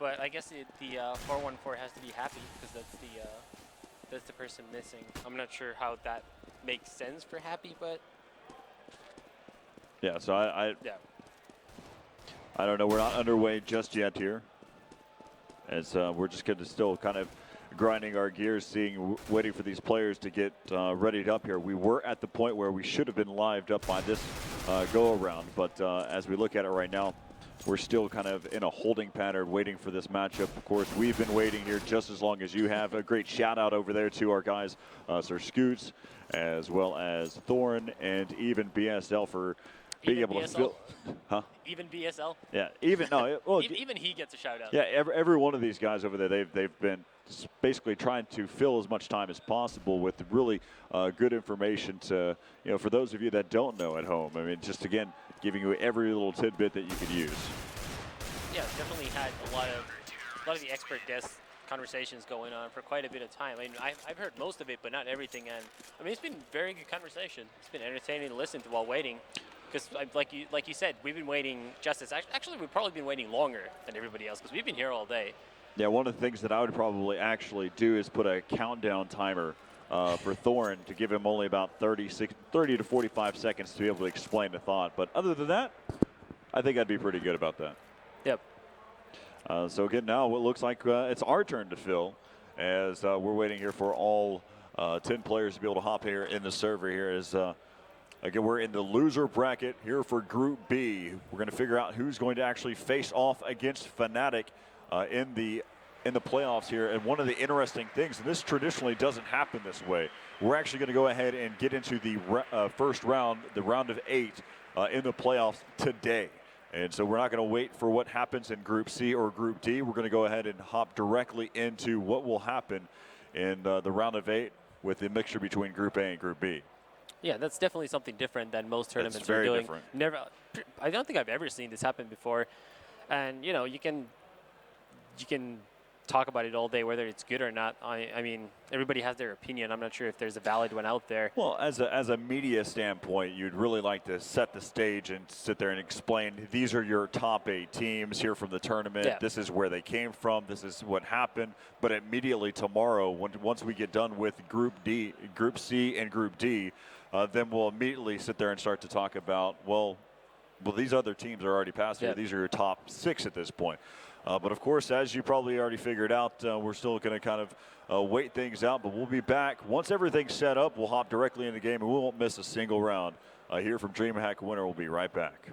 But I guess the 414 has to be happy because that's the person missing. I'm not sure how that makes sense for happy, but yeah. So I yeah. I don't know. We're not underway just yet here, as we're just going to still kind of grinding our gears, waiting for these players to get readied up here. We were at the point where we should have been lived up by this go around, but as we look at it right now, we're still kind of in a holding pattern waiting for this matchup. Of course, we've been waiting here just as long as you have. A great shout out over there to our guys, Sir Scoots, as well as Thorn and even BSL for being able to fill. Huh? Even BSL? Yeah, even no. Well, even he gets a shout out. Yeah, every one of these guys over there, they've been basically trying to fill as much time as possible with really good information to, for those of you that don't know at home. I mean, just again, giving you every little tidbit that you could use. Yeah, definitely had a lot of the expert guest conversations going on for quite a bit of time. I mean, I've heard most of it, but not everything. And I mean, it's been very good conversation. It's been entertaining to listen to while waiting. Because like you said, we've been waiting just as actually we've probably been waiting longer than everybody else because we've been here all day. Yeah, one of the things that I would probably actually do is put a countdown timer for Thorn to give him only about 30 to 45 seconds to be able to explain the thought. But other than that, I think I'd be pretty good about that. Yep. So again, now it looks like it's our turn to fill as we're waiting here for all 10 players to be able to hop here in the server here as again, we're in the loser bracket here for Group B. We're going to figure out who's going to actually face off against Fnatic in the playoffs here. And one of the interesting things, and this traditionally doesn't happen this way, we're actually going to go ahead and get into the first round, the round of 8 in the playoffs today. And so we're not going to wait for what happens in Group C or Group D. We're going to go ahead and hop directly into what will happen in the round of 8 with the mixture between Group A and Group B. Yeah, that's definitely something different than most tournaments it's very are doing. Different. I don't think I've ever seen this happen before. And you can talk about it all day, whether it's good or not. I mean, everybody has their opinion. I'm not sure if there's a valid one out there. Well, as a media standpoint, you'd really like to set the stage and sit there and explain, these are your top 8 teams here from the tournament. Yeah. This is where they came from. This is what happened. But immediately tomorrow, once we get done with Group C and Group D, then we'll immediately sit there and start to talk about, well, these other teams are already past here. Yeah. These are your top 6 at this point. But of course, as you probably already figured out, we're still going to kind of wait things out. But we'll be back. Once everything's set up, we'll hop directly in the game, and we won't miss a single round. Here from DreamHack Winner, we'll be right back.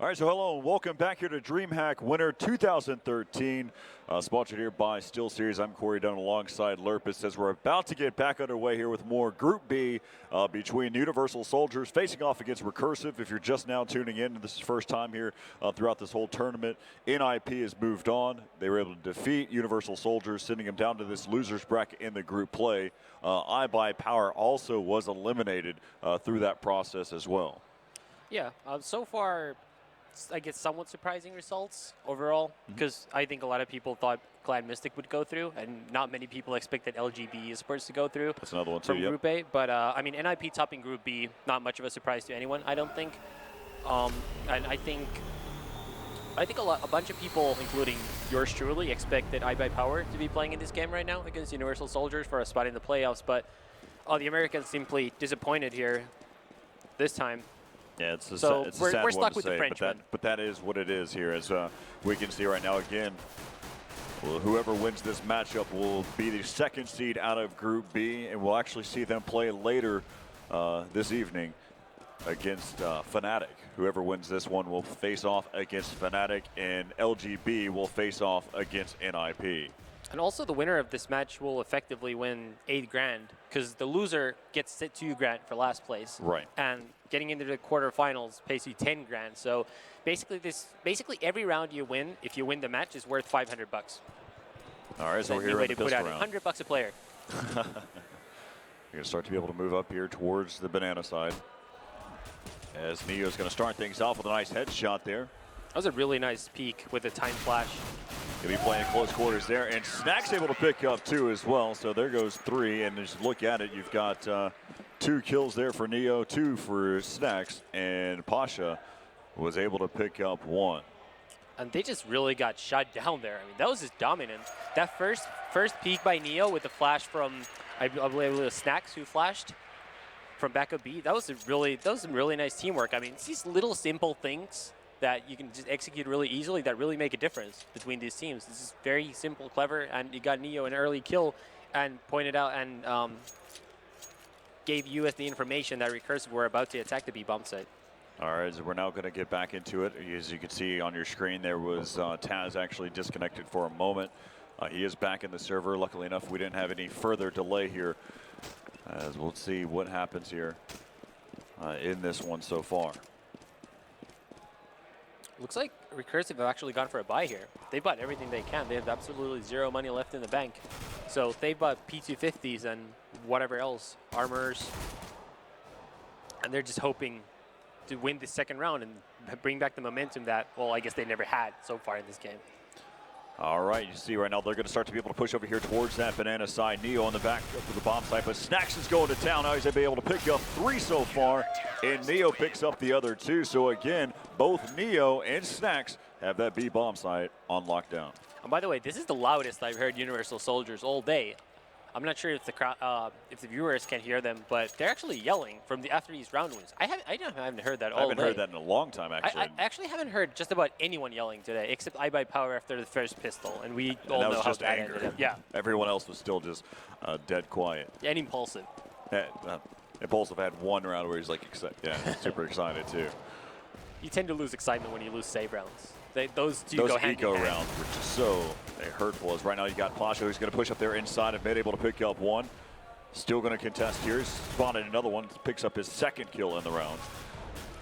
All right, so hello and welcome back here to DreamHack Winter 2013, sponsored here by SteelSeries. I'm Corey Dunn alongside Lurpus as we're about to get back underway here with more Group B between Universal Soldiers facing off against Recursive. If you're just now tuning in, this is first time here throughout this whole tournament. NIP has moved on. They were able to defeat Universal Soldiers, sending them down to this loser's bracket in the group play. iBuyPower also was eliminated through that process as well. Yeah, so far, I get somewhat surprising results overall, because I think a lot of people thought Clan Mystic would go through, and not many people expected LGB Esports to go through. That's another one too, from Group A. But I mean, NIP topping Group B, not much of a surprise to anyone, I don't think. And I think a bunch of people, including yours truly, expected iBuyPower to be playing in this game right now against Universal Soldiers for a spot in the playoffs. But the Americans simply disappointed here this time. Yeah, it's a, so it's a sad we're one stuck to with say, the Frenchmen. but that is what it is here. As we can see right now, again, well, whoever wins this matchup will be the second seed out of Group B, and we'll actually see them play later this evening against Fnatic. Whoever wins this one will face off against Fnatic, and LGB will face off against NIP. And also the winner of this match will effectively win $8 grand, because the loser gets $2 grand for last place. Right. And getting into the quarterfinals pays you 10 grand. So basically every round you win, if you win the match, is worth 500 bucks. All right, so we're here in the pistol round. 100 bucks a player. You're gonna start to be able to move up here towards the banana side. As Neo's gonna start things off with a nice headshot there. That was a really nice peek with a time flash. Gonna be playing close quarters there, and Snack's able to pick up 2 as well. So there goes 3, and just look at it, you've got 2 kills there for Neo, 2 for Snacks, and Pasha was able to pick up 1. And they just really got shut down there. I mean, that was just dominant. That first peek by Neo with the flash from, I believe it was Snacks who flashed from backup B. That was some really nice teamwork. I mean, it's these little simple things that you can just execute really easily that really make a difference between these teams. This is very simple, clever, and you got Neo an early kill and pointed out and gave US the information that Recursive were about to attack the B bomb site. All right, so we're now going to get back into it. As you can see on your screen, there was Taz actually disconnected for a moment. He is back in the server. Luckily enough, we didn't have any further delay here. As we'll see what happens here in this one so far. Looks like Recursive have actually gone for a buy here. They bought everything they can. They have absolutely zero money left in the bank. So they bought P250s and whatever else, armors. And they're just hoping to win the second round and bring back the momentum that, well, I guess they never had so far in this game. All right, you see right now they're going to start to be able to push over here towards that banana side. Neo on the back up to the bomb site, but Snacks is going to town. Now he's going to be able to pick up 3 so far, and Neo picks up the other 2. So again, both Neo and Snacks have that B bomb site on lockdown. And by the way, this is the loudest I've heard Universal Soldiers all day. I'm not sure if the viewers can hear them, but they're actually yelling from after these round wins. I haven't heard that all day. I haven't heard that in a long time, actually. I actually haven't heard just about anyone yelling today, except iBuyPower after the first pistol, and we all know how that ended up. Yeah. Everyone else was still just dead quiet. And impulsive. Impulsive had one round where he's like, super excited too. You tend to lose excitement when you lose save rounds. Those two go hand in hand. Those eco rounds were just so hurtful. As right now you got Pasha who's going to push up there inside of mid, able to pick up 1. Still going to contest here. Spotted another one, picks up his 2nd kill in the round.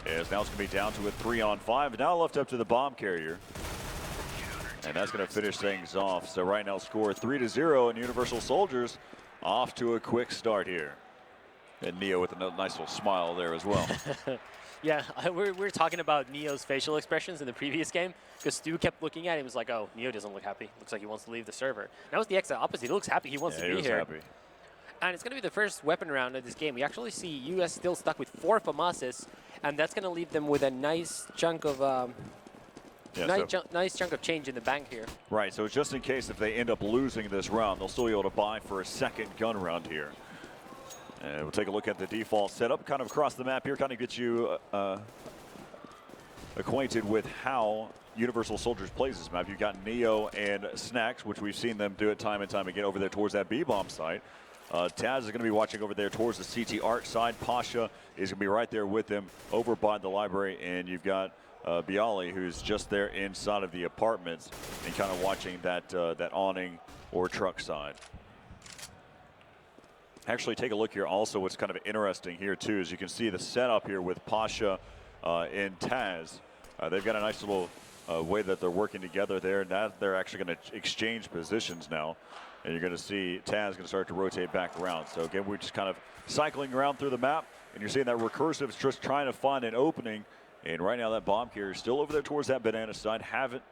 As now it's going to be down to a 3-on-5. Now left up to the bomb carrier. And that's going to finish things off. So right now score 3-0, and Universal Soldiers off to a quick start here. And Neo with a nice little smile there as well. Yeah, we were talking about Neo's facial expressions in the previous game, because Stu kept looking at him and was like, oh, Neo doesn't look happy. Looks like he wants to leave the server. That was the exact opposite. He looks happy. He wants to be here. Happy. And it's going to be the first weapon round of this game. We actually see US still stuck with 4 FAMASes, and that's going to leave them with a nice chunk of nice chunk of change in the bank here. Right, so just in case if they end up losing this round, they'll still be able to buy for a second gun round here. And we'll take a look at the default setup kind of across the map here, kind of get you acquainted with how Universal Soldiers plays this map. You've got Neo and Snacks, which we've seen them do it time and time again over there towards that B-bomb site. Taz is going to be watching over there towards the CT Arc side. Pasha is going to be right there with them over by the library. And you've got Bialy, who's just there inside of the apartments and kind of watching that that awning or truck side. Actually, take a look here. Also, what's kind of interesting here too is you can see the setup here with Pasha and Taz. They've got a nice little way that they're working together there. Now they're actually going to exchange positions now, and you're going to see Taz going to start to rotate back around. So again, we're just kind of cycling around through the map, and you're seeing that Recursive is just trying to find an opening. And right now, that bomb carrier is still over there towards that banana side. Haven't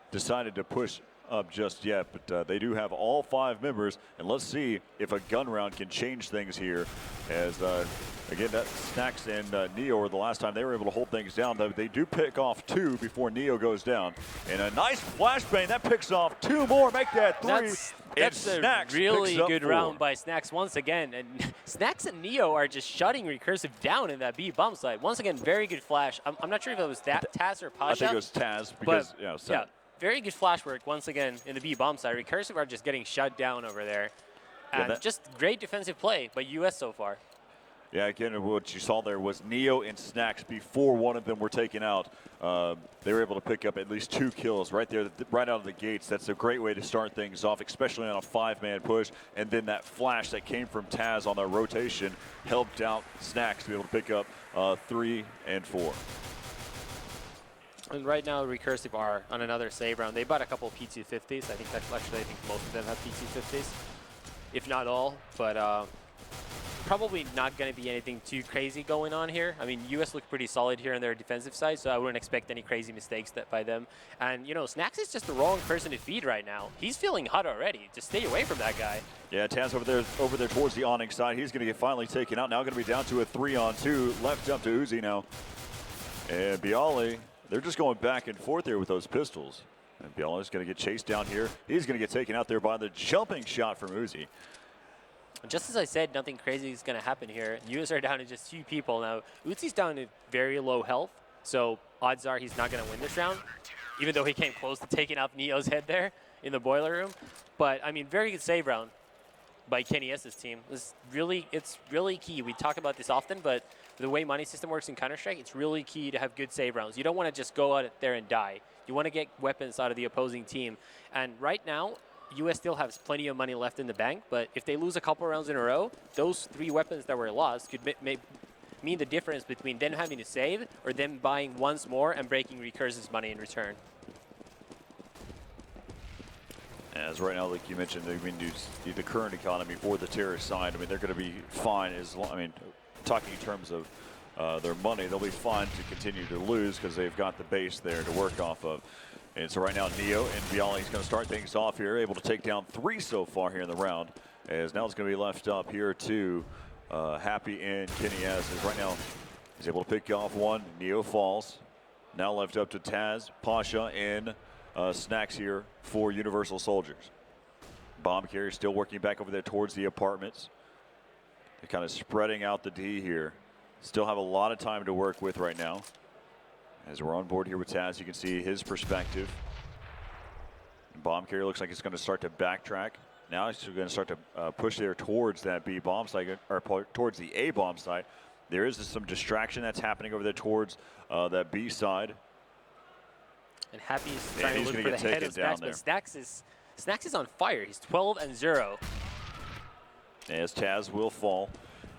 decided to push up just yet, but they do have all 5 members, and let's see if a gun round can change things here. As again, that Snacks and Neo were the last time they were able to hold things down. They do pick off 2 before Neo goes down, and a nice flashbang that picks off 2 more, make that 3. That's a really good round by Snacks once again, and Snacks and Neo are just shutting Recursive down in that B bomb site. Once again, very good flash. I'm not sure if it was Taz or Pasha. I think it was Taz because yeah, very good flash work once again in the B bomb site. Recursive are just getting shut down over there, and just great defensive play by US so far. Yeah, again, what you saw there was Neo and Snacks before one of them were taken out. They were able to pick up at least 2 kills right there, right out of the gates. That's a great way to start things off, especially on a 5-man push. And then that flash that came from Taz on the rotation helped out Snacks to be able to pick up 3 and 4. And right now, Recursive are on another save round. They bought a couple of P250s. I think most of them have P250s, if not all. But probably not going to be anything too crazy going on here. I mean, US look pretty solid here on their defensive side, so I wouldn't expect any crazy mistakes by them. And, you know, Snacks is just the wrong person to feed right now. He's feeling hot already. Just stay away from that guy. Yeah, Taz over there towards the awning side. He's going to get finally taken out. Now going to be down to a 3-on-2. Left up to Uzi now. And Bialy, they're just going back and forth here with those pistols. And Bialy's going to get chased down here. He's going to get taken out there by the jumping shot from Uzi. Just as I said, nothing crazy is going to happen here. US are down to just 2 people. Now, Uzi's down to very low health, so odds are he's not going to win this round, even though he came close to taking off Neo's head there in the boiler room. But, I mean, very good save round by Kenny S's team. It's really key. We talk about this often, but the way money system works in Counter-Strike, it's really key to have good save rounds. You don't want to just go out there and die. You want to get weapons out of the opposing team. And right now, US still has plenty of money left in the bank, but if they lose a couple rounds in a row, those 3 weapons that were lost could mean the difference between them having to save or them buying once more and breaking Recursive's money in return. As right now, like you mentioned, the current economy for the terrorist side, I mean, they're going to be fine as long, I mean, talking in terms of their money, they'll be fine to continue to lose because they've got the base there to work off of. And so right now, Neo and Bialy is going to start things off here, able to take down 3 so far here in the round. As now it's going to be left up here to Happy and Kenny S. As right now, he's able to pick off 1. Neo falls. Now left up to Taz, Pasha, and Snacks here for Universal Soldiers. Bomb carrier still working back over there towards the apartments. They're kind of spreading out the D here. Still have a lot of time to work with right now. As we're on board here with Taz, you can see his perspective. Bomb carrier looks like it's going to start to backtrack. Now it's going to start to push there towards that B bomb site, or towards the A bomb site. There is some distraction that's happening over there towards that B side. And Happy is trying to look for the head of Snacks, but Snacks is on fire. He's 12-0. As Taz will fall.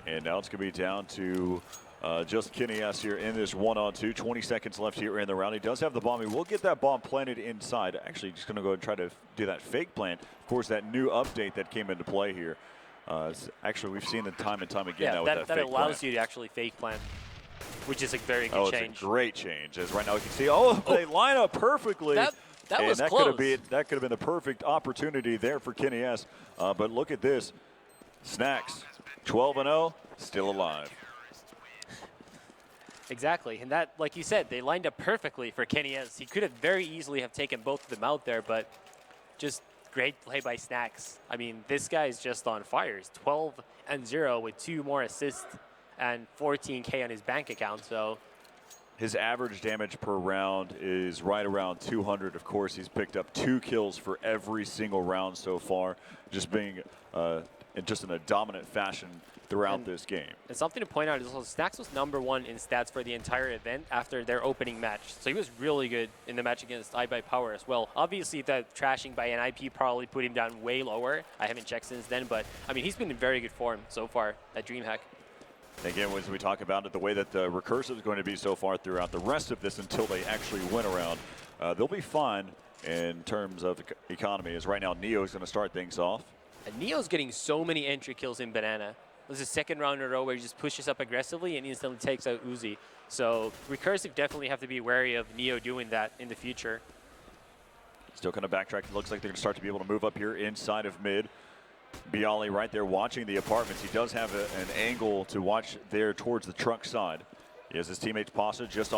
And now it's going to be down to just Kenny S here in this 1-on-2. 20 seconds left here in the round. He does have the bomb. He will get that bomb planted inside. Actually, just going to go and try to do that fake plant. Of course, that new update that came into play here. Actually, we've seen it time and time again now with that fake plant. That allows you to actually fake plant, which is a very good change. It's a great change. As right now we can see, they line up perfectly. That was close. That could have been the perfect opportunity there for Kenny S. But look at this. Snacks, 12-0, still alive. Exactly, and that, like you said, they lined up perfectly for Kenny S. He could have very easily have taken both of them out there, but just great play by Snacks. I mean, this guy is just on fire. He's 12-0 with 2 more assists and 14K on his bank account. So his average damage per round is right around 200. Of course, he's picked up 2 kills for every single round so far, just being in a dominant fashion throughout this game. And something to point out is also Snacks was #1 in stats for the entire event after their opening match. So he was really good in the match against iBuyPower as well. Obviously, the trashing by an IP probably put him down way lower. I haven't checked since then, but I mean, he's been in very good form so far at DreamHack. Again, as we talk about it, the way that the Recursive is going to be so far throughout the rest of this until they actually win around, they'll be fine in terms of economy, as right now Neo is going to start things off. And Neo's getting so many entry kills in Banana. This is the 2nd round in a row where he just pushes up aggressively and instantly takes out Uzi. So Recursive definitely have to be wary of Neo doing that in the future. Still kind of backtrack. It looks like they're going to start to be able to move up here inside of mid. Bialy right there watching the apartments. He does have an angle to watch there towards the truck side. He has his teammates Pasta just on